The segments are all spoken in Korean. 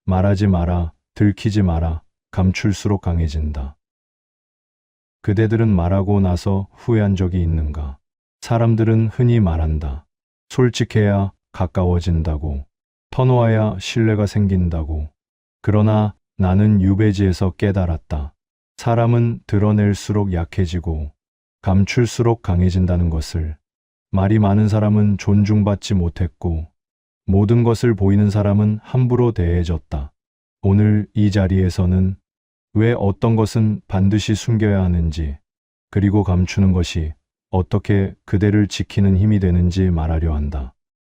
말하지 마라, 들키지 마라, 감출수록 강해진다. 그대들은 말하고 나서 후회한 적이 있는가? 사람들은 흔히 말한다. 솔직해야 가까워진다고, 터놓아야 신뢰가 생긴다고. 그러나 나는 유배지에서 깨달았다. 사람은 드러낼수록 약해지고 감출수록 강해진다는 것을. 말이 많은 사람은 존중받지 못했고, 모든 것을 보이는 사람은 함부로 대해졌다. 오늘 이 자리에서는 왜 어떤 것은 반드시 숨겨야 하는지, 그리고 감추는 것이 어떻게 그대를 지키는 힘이 되는지 말하려 한다.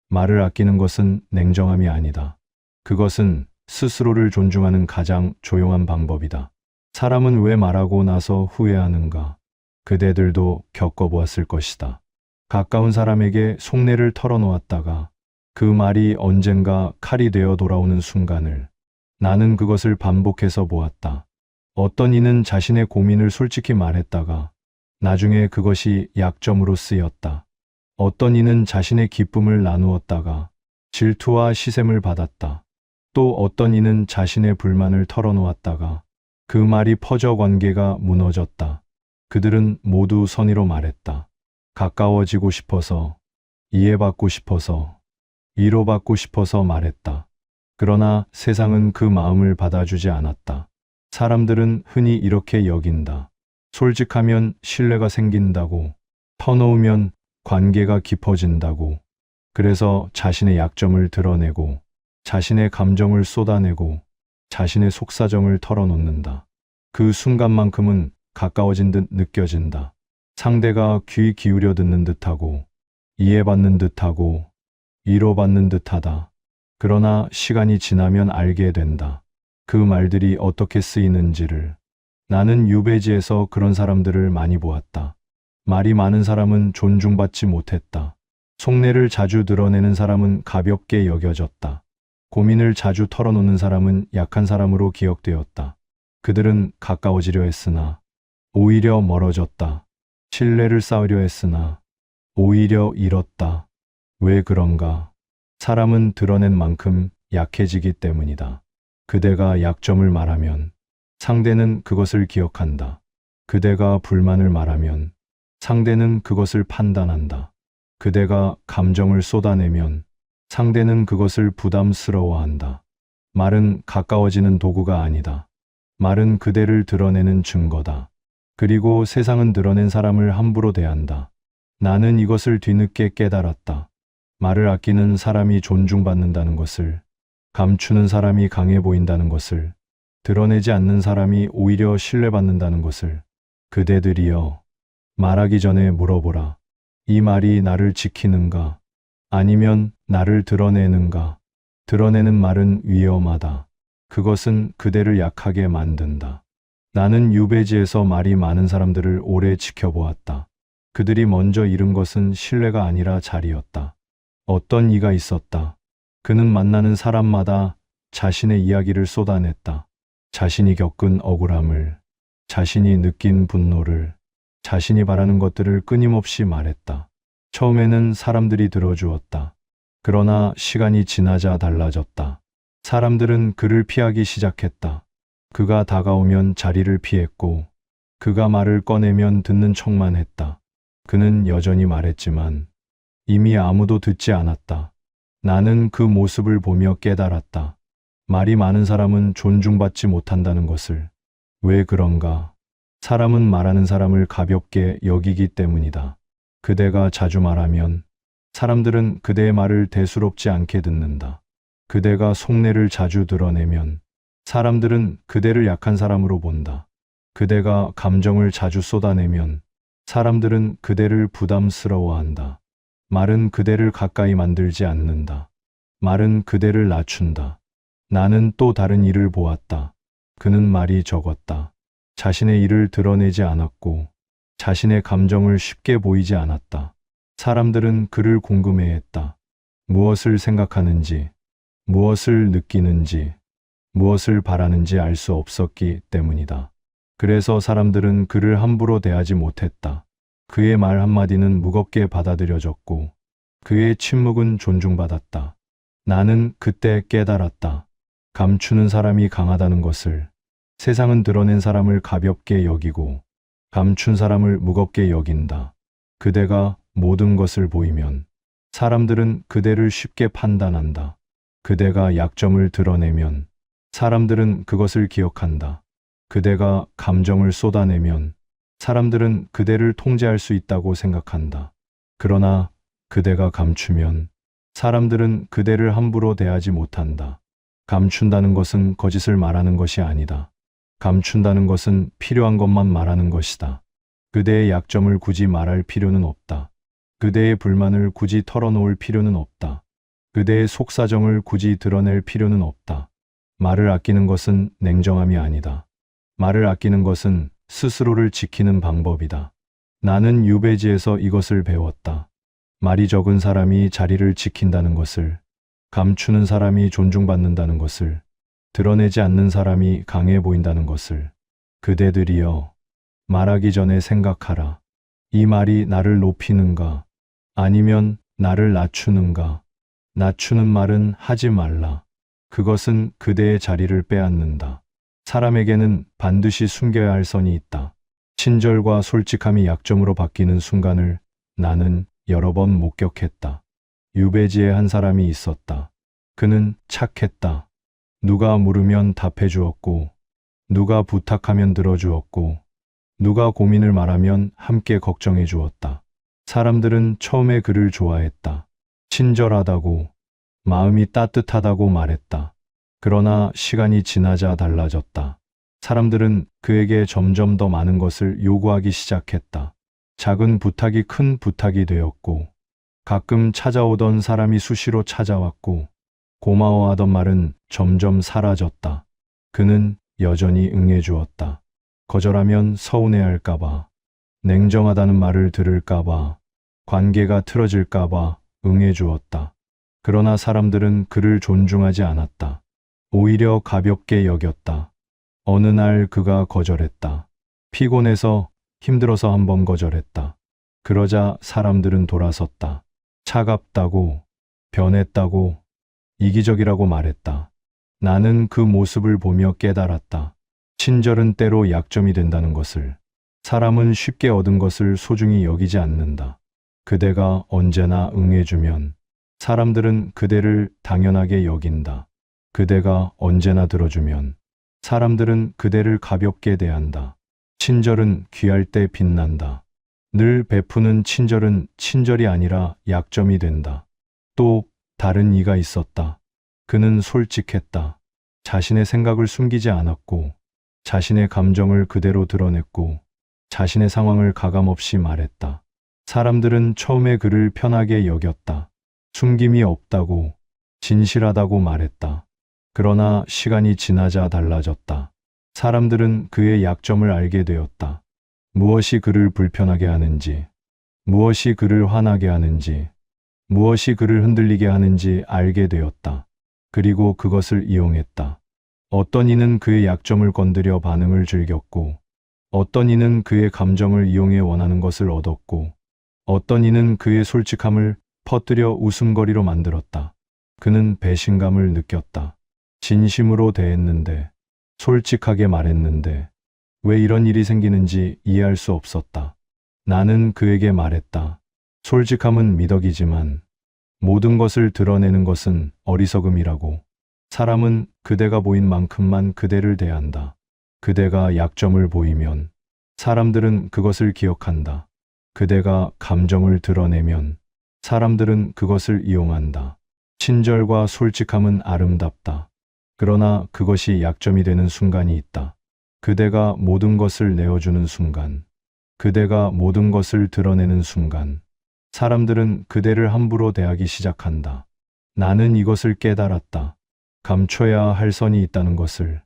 말을 아끼는 것은 냉정함이 아니다. 그것은 스스로를 존중하는 가장 조용한 방법이다. 사람은 왜 말하고 나서 후회하는가? 그대들도 겪어보았을 것이다. 가까운 사람에게 속내를 털어놓았다가 그 말이 언젠가 칼이 되어 돌아오는 순간을. 나는 그것을 반복해서 보았다. 어떤 이는 자신의 고민을 솔직히 말했다가 나중에 그것이 약점으로 쓰였다. 어떤 이는 자신의 기쁨을 나누었다가 질투와 시샘을 받았다. 또 어떤 이는 자신의 불만을 털어놓았다가 그 말이 퍼져 관계가 무너졌다. 그들은 모두 선의로 말했다. 가까워지고 싶어서, 이해받고 싶어서, 위로받고 싶어서 말했다. 그러나 세상은 그 마음을 받아주지 않았다. 사람들은 흔히 이렇게 여긴다. 솔직하면 신뢰가 생긴다고, 터놓으면 관계가 깊어진다고. 그래서 자신의 약점을 드러내고, 자신의 감정을 쏟아내고, 자신의 속사정을 털어놓는다. 그 순간만큼은 가까워진 듯 느껴진다. 상대가 귀 기울여 듣는 듯하고, 이해받는 듯하고, 위로받는 듯하다. 그러나 시간이 지나면 알게 된다. 그 말들이 어떻게 쓰이는지를. 나는 유배지에서 그런 사람들을 많이 보았다. 말이 많은 사람은 존중받지 못했다. 속내를 자주 드러내는 사람은 가볍게 여겨졌다. 고민을 자주 털어놓는 사람은 약한 사람으로 기억되었다. 그들은 가까워지려 했으나 오히려 멀어졌다. 신뢰를 쌓으려 했으나 오히려 잃었다. 왜 그런가? 사람은 드러낸 만큼 약해지기 때문이다. 그대가 약점을 말하면 상대는 그것을 기억한다. 그대가 불만을 말하면 상대는 그것을 판단한다. 그대가 감정을 쏟아내면 상대는 그것을 부담스러워한다. 말은 가까워지는 도구가 아니다. 말은 그대를 드러내는 증거다. 그리고 세상은 드러낸 사람을 함부로 대한다. 나는 이것을 뒤늦게 깨달았다. 말을 아끼는 사람이 존중받는다는 것을, 감추는 사람이 강해 보인다는 것을, 드러내지 않는 사람이 오히려 신뢰받는다는 것을. 그대들이여, 말하기 전에 물어보라. 이 말이 나를 지키는가? 아니면 나를 드러내는가? 드러내는 말은 위험하다. 그것은 그대를 약하게 만든다. 나는 유배지에서 말이 많은 사람들을 오래 지켜보았다. 그들이 먼저 잃은 것은 신뢰가 아니라 자리였다. 어떤 이가 있었다. 그는 만나는 사람마다 자신의 이야기를 쏟아냈다. 자신이 겪은 억울함을, 자신이 느낀 분노를, 자신이 바라는 것들을 끊임없이 말했다. 처음에는 사람들이 들어주었다. 그러나 시간이 지나자 달라졌다. 사람들은 그를 피하기 시작했다. 그가 다가오면 자리를 피했고, 그가 말을 꺼내면 듣는 척만 했다. 그는 여전히 말했지만 이미 아무도 듣지 않았다. 나는 그 모습을 보며 깨달았다. 말이 많은 사람은 존중받지 못한다는 것을. 왜 그런가? 사람은 말하는 사람을 가볍게 여기기 때문이다. 그대가 자주 말하면 사람들은 그대의 말을 대수롭지 않게 듣는다. 그대가 속내를 자주 드러내면 사람들은 그대를 약한 사람으로 본다. 그대가 감정을 자주 쏟아내면 사람들은 그대를 부담스러워한다. 말은 그대를 가까이 만들지 않는다. 말은 그대를 낮춘다. 나는 또 다른 일을 보았다. 그는 말이 적었다. 자신의 일을 드러내지 않았고 자신의 감정을 쉽게 보이지 않았다. 사람들은 그를 궁금해했다. 무엇을 생각하는지, 무엇을 느끼는지, 무엇을 바라는지 알 수 없었기 때문이다. 그래서 사람들은 그를 함부로 대하지 못했다. 그의 말 한마디는 무겁게 받아들여졌고 그의 침묵은 존중받았다. 나는 그때 깨달았다. 감추는 사람이 강하다는 것을, 세상은 드러낸 사람을 가볍게 여기고 감춘 사람을 무겁게 여긴다. 그대가 모든 것을 보이면 사람들은 그대를 쉽게 판단한다. 그대가 약점을 드러내면 사람들은 그것을 기억한다. 그대가 감정을 쏟아내면 사람들은 그대를 통제할 수 있다고 생각한다. 그러나 그대가 감추면 사람들은 그대를 함부로 대하지 못한다. 감춘다는 것은 거짓을 말하는 것이 아니다. 감춘다는 것은 필요한 것만 말하는 것이다. 그대의 약점을 굳이 말할 필요는 없다. 그대의 불만을 굳이 털어놓을 필요는 없다. 그대의 속사정을 굳이 드러낼 필요는 없다. 말을 아끼는 것은 냉정함이 아니다. 말을 아끼는 것은 스스로를 지키는 방법이다. 나는 유배지에서 이것을 배웠다. 말이 적은 사람이 자리를 지킨다는 것을, 감추는 사람이 존중받는다는 것을, 드러내지 않는 사람이 강해 보인다는 것을. 그대들이여, 말하기 전에 생각하라. 이 말이 나를 높이는가? 아니면 나를 낮추는가? 낮추는 말은 하지 말라. 그것은 그대의 자리를 빼앗는다. 사람에게는 반드시 숨겨야 할 선이 있다. 친절과 솔직함이 약점으로 바뀌는 순간을 나는 여러 번 목격했다. 유배지에 한 사람이 있었다. 그는 착했다. 누가 물으면 답해 주었고, 누가 부탁하면 들어주었고, 누가 고민을 말하면 함께 걱정해 주었다. 사람들은 처음에 그를 좋아했다. 친절하다고, 마음이 따뜻하다고 말했다. 그러나 시간이 지나자 달라졌다. 사람들은 그에게 점점 더 많은 것을 요구하기 시작했다. 작은 부탁이 큰 부탁이 되었고, 가끔 찾아오던 사람이 수시로 찾아왔고, 고마워하던 말은 점점 사라졌다. 그는 여전히 응해주었다. 거절하면 서운해할까봐, 냉정하다는 말을 들을까봐, 관계가 틀어질까봐 응해주었다. 그러나 사람들은 그를 존중하지 않았다. 오히려 가볍게 여겼다. 어느 날 그가 거절했다. 피곤해서, 힘들어서 한번 거절했다. 그러자 사람들은 돌아섰다. 차갑다고, 변했다고, 이기적이라고 말했다. 나는 그 모습을 보며 깨달았다. 친절은 때로 약점이 된다는 것을. 사람은 쉽게 얻은 것을 소중히 여기지 않는다. 그대가 언제나 응해주면 사람들은 그대를 당연하게 여긴다. 그대가 언제나 들어주면 사람들은 그대를 가볍게 대한다. 친절은 귀할 때 빛난다. 늘 베푸는 친절은 친절이 아니라 약점이 된다. 또 다른 이가 있었다. 그는 솔직했다. 자신의 생각을 숨기지 않았고, 자신의 감정을 그대로 드러냈고, 자신의 상황을 가감없이 말했다. 사람들은 처음에 그를 편하게 여겼다. 숨김이 없다고, 진실하다고 말했다. 그러나 시간이 지나자 달라졌다. 사람들은 그의 약점을 알게 되었다. 무엇이 그를 불편하게 하는지, 무엇이 그를 화나게 하는지, 무엇이 그를 흔들리게 하는지 알게 되었다. 그리고 그것을 이용했다. 어떤 이는 그의 약점을 건드려 반응을 즐겼고, 어떤 이는 그의 감정을 이용해 원하는 것을 얻었고, 어떤 이는 그의 솔직함을 퍼뜨려 웃음거리로 만들었다. 그는 배신감을 느꼈다. 진심으로 대했는데, 솔직하게 말했는데, 왜 이런 일이 생기는지 이해할 수 없었다. 나는 그에게 말했다. 솔직함은 미덕이지만 모든 것을 드러내는 것은 어리석음이라고. 사람은 그대가 보인 만큼만 그대를 대한다. 그대가 약점을 보이면 사람들은 그것을 기억한다. 그대가 감정을 드러내면 사람들은 그것을 이용한다. 친절과 솔직함은 아름답다. 그러나 그것이 약점이 되는 순간이 있다. 그대가 모든 것을 내어주는 순간, 그대가 모든 것을 드러내는 순간, 사람들은 그대를 함부로 대하기 시작한다. 나는 이것을 깨달았다. 감춰야 할 선이 있다는 것을.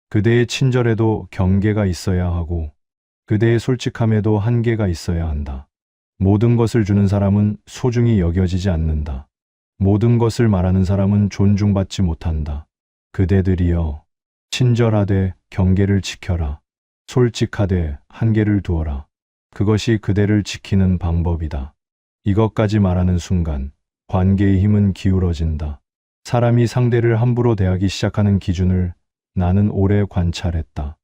그대의 친절에도 경계가 있어야 하고, 그대의 솔직함에도 한계가 있어야 한다. 모든 것을 주는 사람은 소중히 여겨지지 않는다. 모든 것을 말하는 사람은 존중받지 못한다. 그대들이여, 친절하되 경계를 지켜라. 솔직하되 한계를 두어라. 그것이 그대를 지키는 방법이다. 이것까지 말하는 순간 관계의 힘은 기울어진다. 사람이 상대를 함부로 대하기 시작하는 기준을 나는 오래 관찰했다.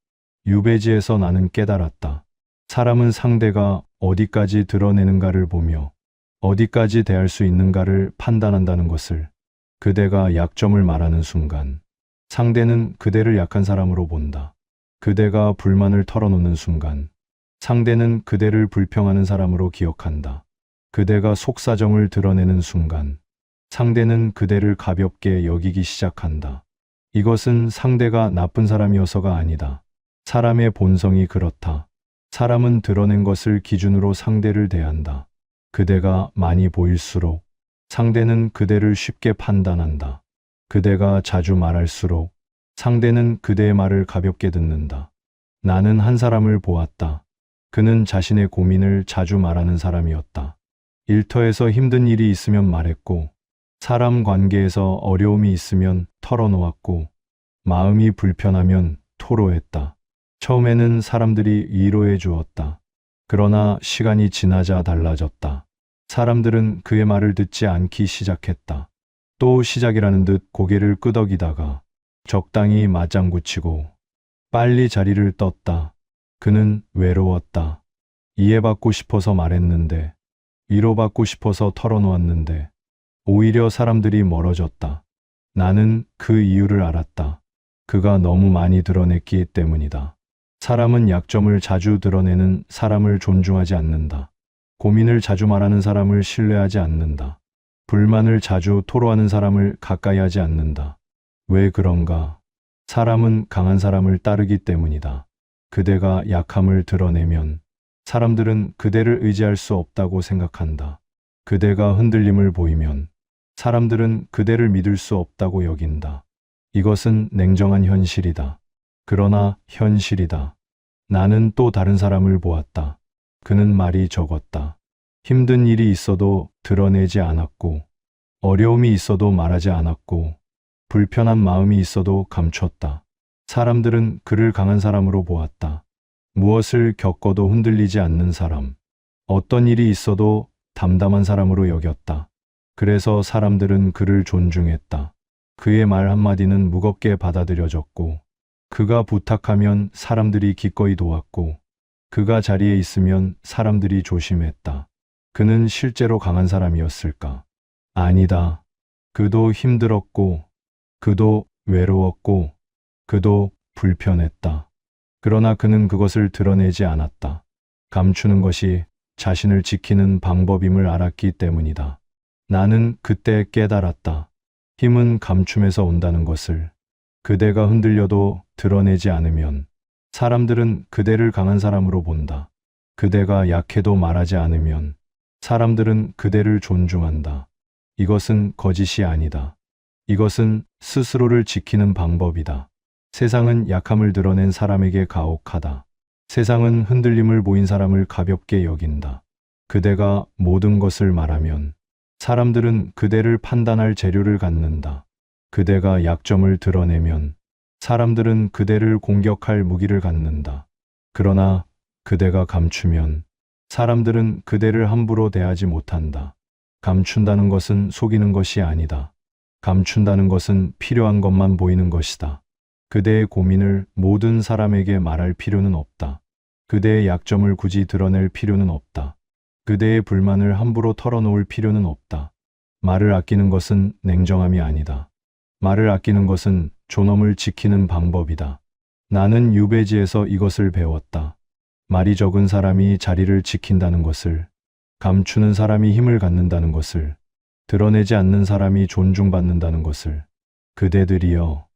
유배지에서 나는 깨달았다. 사람은 상대가 어디까지 드러내는가를 보며 어디까지 대할 수 있는가를 판단한다는 것을. 그대가 약점을 말하는 순간 상대는 그대를 약한 사람으로 본다. 그대가 불만을 털어놓는 순간 상대는 그대를 불평하는 사람으로 기억한다. 그대가 속사정을 드러내는 순간 상대는 그대를 가볍게 여기기 시작한다. 이것은 상대가 나쁜 사람이어서가 아니다. 사람의 본성이 그렇다. 사람은 드러낸 것을 기준으로 상대를 대한다. 그대가 많이 보일수록 상대는 그대를 쉽게 판단한다. 그대가 자주 말할수록 상대는 그대의 말을 가볍게 듣는다. 나는 한 사람을 보았다. 그는 자신의 고민을 자주 말하는 사람이었다. 일터에서 힘든 일이 있으면 말했고, 사람 관계에서 어려움이 있으면 털어놓았고, 마음이 불편하면 토로했다. 처음에는 사람들이 위로해 주었다. 그러나 시간이 지나자 달라졌다. 사람들은 그의 말을 듣지 않기 시작했다. 또 시작이라는 듯 고개를 끄덕이다가 적당히 맞장구 치고 빨리 자리를 떴다. 그는 외로웠다. 이해받고 싶어서 말했는데, 위로받고 싶어서 털어놓았는데, 오히려 사람들이 멀어졌다. 나는 그 이유를 알았다. 그가 너무 많이 드러냈기 때문이다. 사람은 약점을 자주 드러내는 사람을 존중하지 않는다. 고민을 자주 말하는 사람을 신뢰하지 않는다. 불만을 자주 토로하는 사람을 가까이 하지 않는다. 왜 그런가? 사람은 강한 사람을 따르기 때문이다. 그대가 약함을 드러내면 사람들은 그대를 의지할 수 없다고 생각한다. 그대가 흔들림을 보이면 사람들은 그대를 믿을 수 없다고 여긴다. 이것은 냉정한 현실이다. 그러나 현실이다. 나는 또 다른 사람을 보았다. 그는 말이 적었다. 힘든 일이 있어도 드러내지 않았고, 어려움이 있어도 말하지 않았고, 불편한 마음이 있어도 감췄다. 사람들은 그를 강한 사람으로 보았다. 무엇을 겪어도 흔들리지 않는 사람, 어떤 일이 있어도 담담한 사람으로 여겼다. 그래서 사람들은 그를 존중했다. 그의 말 한마디는 무겁게 받아들여졌고, 그가 부탁하면 사람들이 기꺼이 도왔고, 그가 자리에 있으면 사람들이 조심했다. 그는 실제로 강한 사람이었을까? 아니다. 그도 힘들었고, 그도 외로웠고, 그도 불편했다. 그러나 그는 그것을 드러내지 않았다. 감추는 것이 자신을 지키는 방법임을 알았기 때문이다. 나는 그때 깨달았다. 힘은 감춤에서 온다는 것을. 그대가 흔들려도 드러내지 않으면 사람들은 그대를 강한 사람으로 본다. 그대가 약해도 말하지 않으면 사람들은 그대를 존중한다. 이것은 거짓이 아니다. 이것은 스스로를 지키는 방법이다. 세상은 약함을 드러낸 사람에게 가혹하다. 세상은 흔들림을 보인 사람을 가볍게 여긴다. 그대가 모든 것을 말하면 사람들은 그대를 판단할 재료를 갖는다. 그대가 약점을 드러내면 사람들은 그대를 공격할 무기를 갖는다. 그러나 그대가 감추면 사람들은 그대를 함부로 대하지 못한다. 감춘다는 것은 속이는 것이 아니다. 감춘다는 것은 필요한 것만 보이는 것이다. 그대의 고민을 모든 사람에게 말할 필요는 없다. 그대의 약점을 굳이 드러낼 필요는 없다. 그대의 불만을 함부로 털어놓을 필요는 없다. 말을 아끼는 것은 냉정함이 아니다. 말을 아끼는 것은 존엄을 지키는 방법이다. 나는 유배지에서 이것을 배웠다. 말이 적은 사람이 자리를 지킨다는 것을, 감추는 사람이 힘을 갖는다는 것을, 드러내지 않는 사람이 존중받는다는 것을. 그대들이여,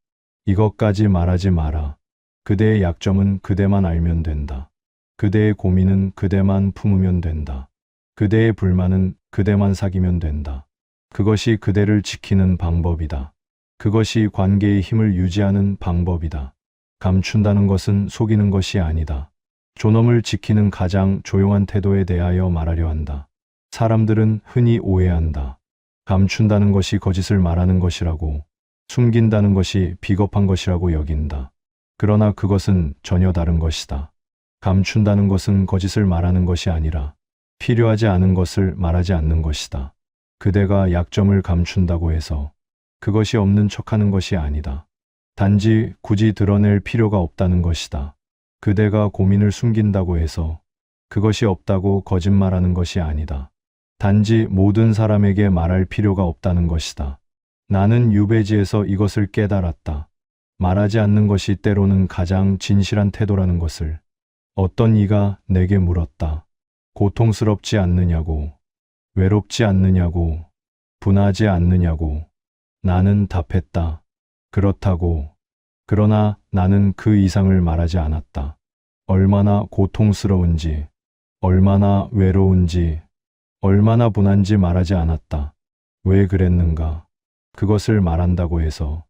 이것까지 말하지 마라. 그대의 약점은 그대만 알면 된다. 그대의 고민은 그대만 품으면 된다. 그대의 불만은 그대만 사귀면 된다. 그것이 그대를 지키는 방법이다. 그것이 관계의 힘을 유지하는 방법이다. 감춘다는 것은 속이는 것이 아니다. 존엄을 지키는 가장 조용한 태도에 대하여 말하려 한다. 사람들은 흔히 오해한다. 감춘다는 것이 거짓을 말하는 것이라고, 숨긴다는 것이 비겁한 것이라고 여긴다. 그러나 그것은 전혀 다른 것이다. 감춘다는 것은 거짓을 말하는 것이 아니라 필요하지 않은 것을 말하지 않는 것이다. 그대가 약점을 감춘다고 해서 그것이 없는 척하는 것이 아니다. 단지 굳이 드러낼 필요가 없다는 것이다. 그대가 고민을 숨긴다고 해서 그것이 없다고 거짓말하는 것이 아니다. 단지 모든 사람에게 말할 필요가 없다는 것이다. 나는 유배지에서 이것을 깨달았다. 말하지 않는 것이 때로는 가장 진실한 태도라는 것을. 어떤 이가 내게 물었다. 고통스럽지 않느냐고, 외롭지 않느냐고, 분하지 않느냐고. 나는 답했다. 그렇다고. 그러나 나는 그 이상을 말하지 않았다. 얼마나 고통스러운지, 얼마나 외로운지, 얼마나 분한지 말하지 않았다. 왜 그랬는가? 그것을 말한다고 해서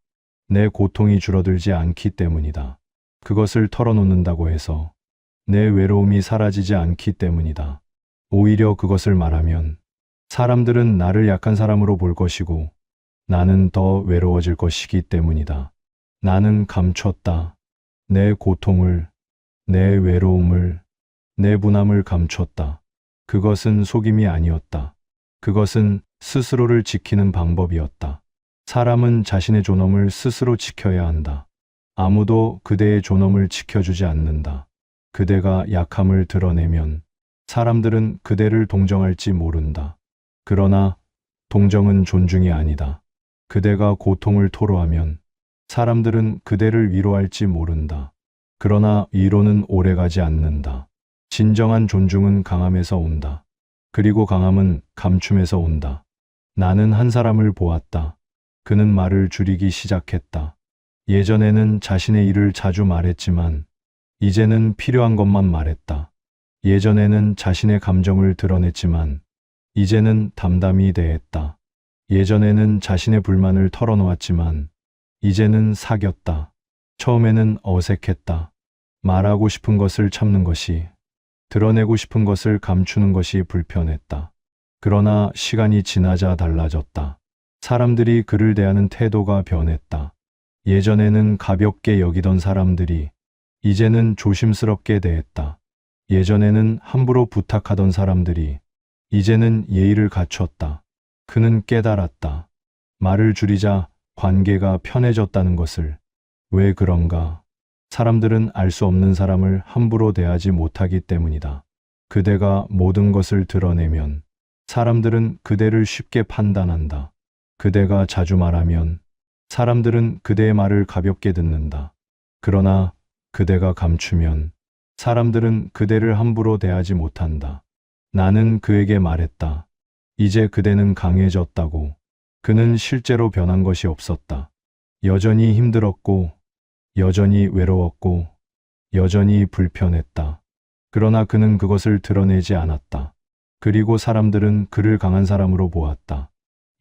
내 고통이 줄어들지 않기 때문이다. 그것을 털어놓는다고 해서 내 외로움이 사라지지 않기 때문이다. 오히려 그것을 말하면 사람들은 나를 약한 사람으로 볼 것이고 나는 더 외로워질 것이기 때문이다. 나는 감췄다. 내 고통을, 내 외로움을, 내 분함을 감췄다. 그것은 속임이 아니었다. 그것은 스스로를 지키는 방법이었다. 사람은 자신의 존엄을 스스로 지켜야 한다. 아무도 그대의 존엄을 지켜주지 않는다. 그대가 약함을 드러내면 사람들은 그대를 동정할지 모른다. 그러나 동정은 존중이 아니다. 그대가 고통을 토로하면 사람들은 그대를 위로할지 모른다. 그러나 위로는 오래가지 않는다. 진정한 존중은 강함에서 온다. 그리고 강함은 감춤에서 온다. 나는 한 사람을 보았다. 그는 말을 줄이기 시작했다. 예전에는 자신의 일을 자주 말했지만 이제는 필요한 것만 말했다. 예전에는 자신의 감정을 드러냈지만 이제는 담담히 대했다. 예전에는 자신의 불만을 털어놓았지만 이제는 사귀었다. 처음에는 어색했다. 말하고 싶은 것을 참는 것이, 드러내고 싶은 것을 감추는 것이 불편했다. 그러나 시간이 지나자 달라졌다. 사람들이 그를 대하는 태도가 변했다. 예전에는 가볍게 여기던 사람들이 이제는 조심스럽게 대했다. 예전에는 함부로 부탁하던 사람들이 이제는 예의를 갖췄다. 그는 깨달았다. 말을 줄이자 관계가 편해졌다는 것을. 왜 그런가? 사람들은 알 수 없는 사람을 함부로 대하지 못하기 때문이다. 그대가 모든 것을 드러내면 사람들은 그대를 쉽게 판단한다. 그대가 자주 말하면 사람들은 그대의 말을 가볍게 듣는다. 그러나 그대가 감추면 사람들은 그대를 함부로 대하지 못한다. 나는 그에게 말했다. 이제 그대는 강해졌다고. 그는 실제로 변한 것이 없었다. 여전히 힘들었고, 여전히 외로웠고, 여전히 불편했다. 그러나 그는 그것을 드러내지 않았다. 그리고 사람들은 그를 강한 사람으로 보았다.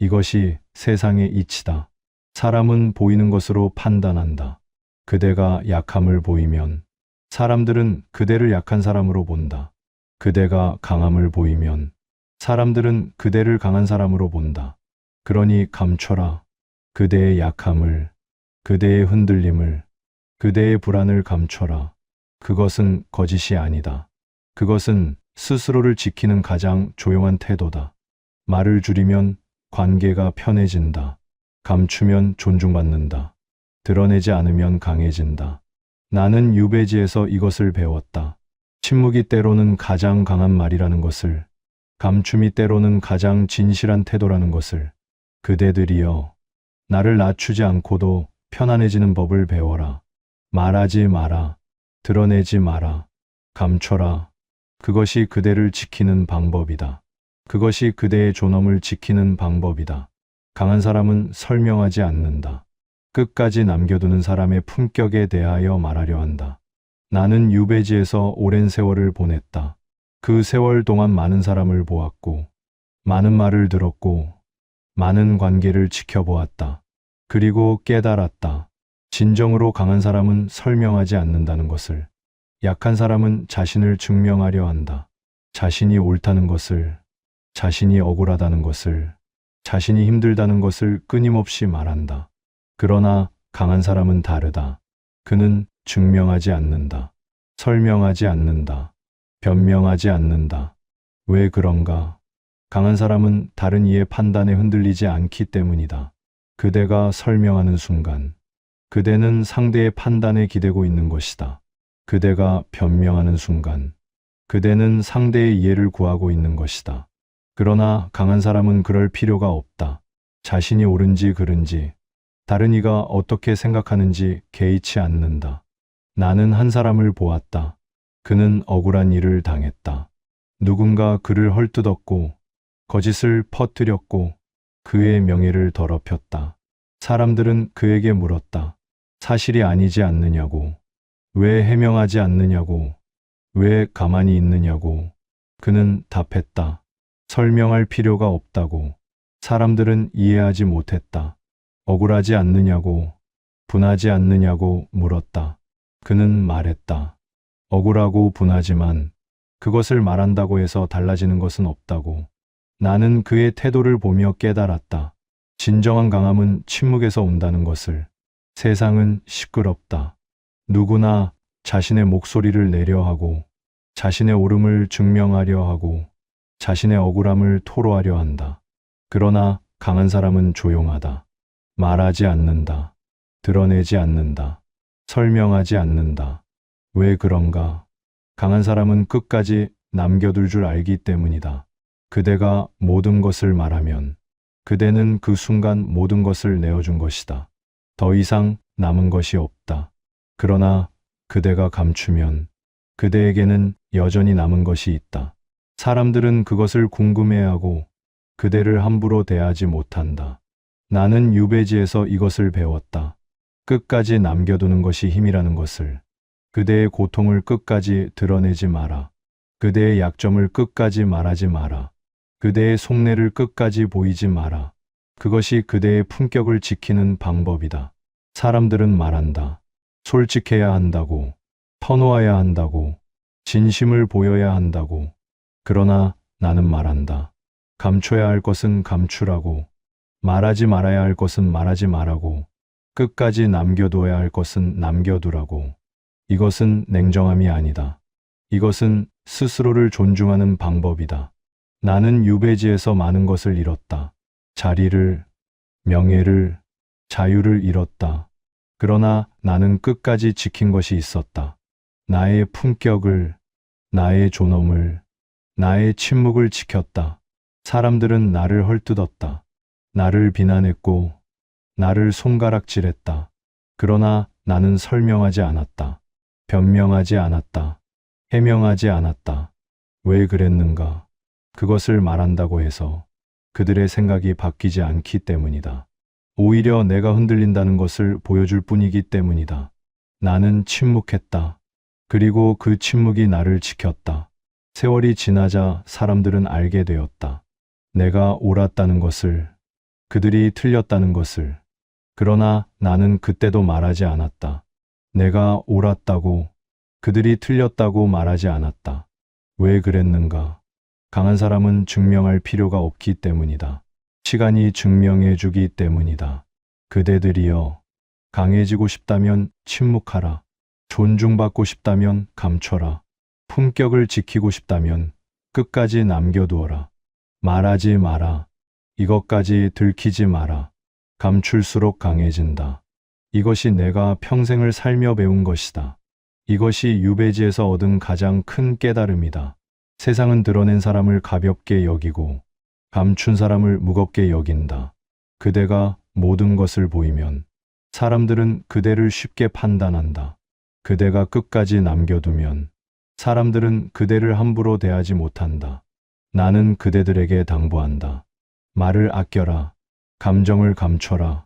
이것이 세상의 이치다. 사람은 보이는 것으로 판단한다. 그대가 약함을 보이면 사람들은 그대를 약한 사람으로 본다. 그대가 강함을 보이면 사람들은 그대를 강한 사람으로 본다. 그러니 감춰라. 그대의 약함을, 그대의 흔들림을, 그대의 불안을 감춰라. 그것은 거짓이 아니다. 그것은 스스로를 지키는 가장 조용한 태도다. 말을 줄이면 관계가 편해진다. 감추면 존중받는다. 드러내지 않으면 강해진다. 나는 유배지에서 이것을 배웠다. 침묵이 때로는 가장 강한 말이라는 것을, 감춤이 때로는 가장 진실한 태도라는 것을. 그대들이여, 나를 낮추지 않고도 편안해지는 법을 배워라. 말하지 마라. 드러내지 마라. 감춰라. 그것이 그대를 지키는 방법이다. 그것이 그대의 존엄을 지키는 방법이다. 강한 사람은 설명하지 않는다. 끝까지 남겨두는 사람의 품격에 대하여 말하려 한다. 나는 유배지에서 오랜 세월을 보냈다. 그 세월 동안 많은 사람을 보았고, 많은 말을 들었고, 많은 관계를 지켜보았다. 그리고 깨달았다. 진정으로 강한 사람은 설명하지 않는다는 것을. 약한 사람은 자신을 증명하려 한다. 자신이 옳다는 것을, 자신이 억울하다는 것을, 자신이 힘들다는 것을 끊임없이 말한다. 그러나 강한 사람은 다르다. 그는 증명하지 않는다. 설명하지 않는다. 변명하지 않는다. 왜 그런가? 강한 사람은 다른 이의 판단에 흔들리지 않기 때문이다. 그대가 설명하는 순간 그대는 상대의 판단에 기대고 있는 것이다. 그대가 변명하는 순간 그대는 상대의 이해를 구하고 있는 것이다. 그러나 강한 사람은 그럴 필요가 없다. 자신이 옳은지 그른지 다른 이가 어떻게 생각하는지 개의치 않는다. 나는 한 사람을 보았다. 그는 억울한 일을 당했다. 누군가 그를 헐뜯었고 거짓을 퍼뜨렸고 그의 명예를 더럽혔다. 사람들은 그에게 물었다. 사실이 아니지 않느냐고. 왜 해명하지 않느냐고. 왜 가만히 있느냐고. 그는 답했다. 설명할 필요가 없다고. 사람들은 이해하지 못했다. 억울하지 않느냐고. 분하지 않느냐고 물었다. 그는 말했다. 억울하고 분하지만 그것을 말한다고 해서 달라지는 것은 없다고. 나는 그의 태도를 보며 깨달았다. 진정한 강함은 침묵에서 온다는 것을. 세상은 시끄럽다. 누구나 자신의 목소리를 내려 하고 자신의 옳음을 증명하려 하고 자신의 억울함을 토로하려 한다. 그러나 강한 사람은 조용하다. 말하지 않는다. 드러내지 않는다. 설명하지 않는다. 왜 그런가? 강한 사람은 끝까지 남겨둘 줄 알기 때문이다. 그대가 모든 것을 말하면 그대는 그 순간 모든 것을 내어준 것이다. 더 이상 남은 것이 없다. 그러나 그대가 감추면 그대에게는 여전히 남은 것이 있다. 사람들은 그것을 궁금해하고 그대를 함부로 대하지 못한다. 나는 유배지에서 이것을 배웠다. 끝까지 남겨두는 것이 힘이라는 것을. 그대의 고통을 끝까지 드러내지 마라. 그대의 약점을 끝까지 말하지 마라. 그대의 속내를 끝까지 보이지 마라. 그것이 그대의 품격을 지키는 방법이다. 사람들은 말한다. 솔직해야 한다고. 터놓아야 한다고. 진심을 보여야 한다고. 그러나 나는 말한다. 감춰야 할 것은 감추라고. 말하지 말아야 할 것은 말하지 말라고. 끝까지 남겨둬야 할 것은 남겨두라고. 이것은 냉정함이 아니다. 이것은 스스로를 존중하는 방법이다. 나는 유배지에서 많은 것을 잃었다. 자리를, 명예를, 자유를 잃었다. 그러나 나는 끝까지 지킨 것이 있었다. 나의 품격을, 나의 존엄을, 나의 침묵을 지켰다. 사람들은 나를 헐뜯었다. 나를 비난했고, 나를 손가락질했다. 그러나 나는 설명하지 않았다. 변명하지 않았다. 해명하지 않았다. 왜 그랬는가? 그것을 말한다고 해서 그들의 생각이 바뀌지 않기 때문이다. 오히려 내가 흔들린다는 것을 보여줄 뿐이기 때문이다. 나는 침묵했다. 그리고 그 침묵이 나를 지켰다. 세월이 지나자 사람들은 알게 되었다. 내가 옳았다는 것을, 그들이 틀렸다는 것을. 그러나 나는 그때도 말하지 않았다. 내가 옳았다고, 그들이 틀렸다고 말하지 않았다. 왜 그랬는가? 강한 사람은 증명할 필요가 없기 때문이다. 시간이 증명해 주기 때문이다. 그대들이여, 강해지고 싶다면 침묵하라. 존중받고 싶다면 감춰라. 품격을 지키고 싶다면 끝까지 남겨두어라. 말하지 마라. 이것까지 들키지 마라. 감출수록 강해진다. 이것이 내가 평생을 살며 배운 것이다. 이것이 유배지에서 얻은 가장 큰 깨달음이다. 세상은 드러낸 사람을 가볍게 여기고 감춘 사람을 무겁게 여긴다. 그대가 모든 것을 보이면 사람들은 그대를 쉽게 판단한다. 그대가 끝까지 남겨두면 사람들은 그대를 함부로 대하지 못한다. 나는 그대들에게 당부한다. 말을 아껴라. 감정을 감춰라.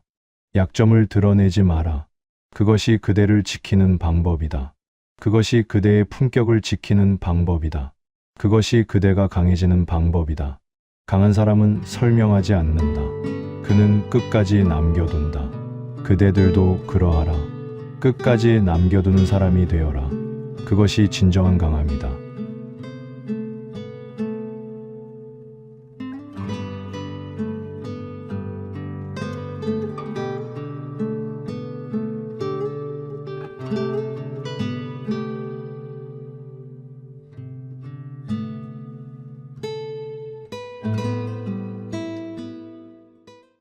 약점을 드러내지 마라. 그것이 그대를 지키는 방법이다. 그것이 그대의 품격을 지키는 방법이다. 그것이 그대가 강해지는 방법이다. 강한 사람은 설명하지 않는다. 그는 끝까지 남겨둔다. 그대들도 그러하라. 끝까지 남겨두는 사람이 되어라. 그것이 진정한 강함이다.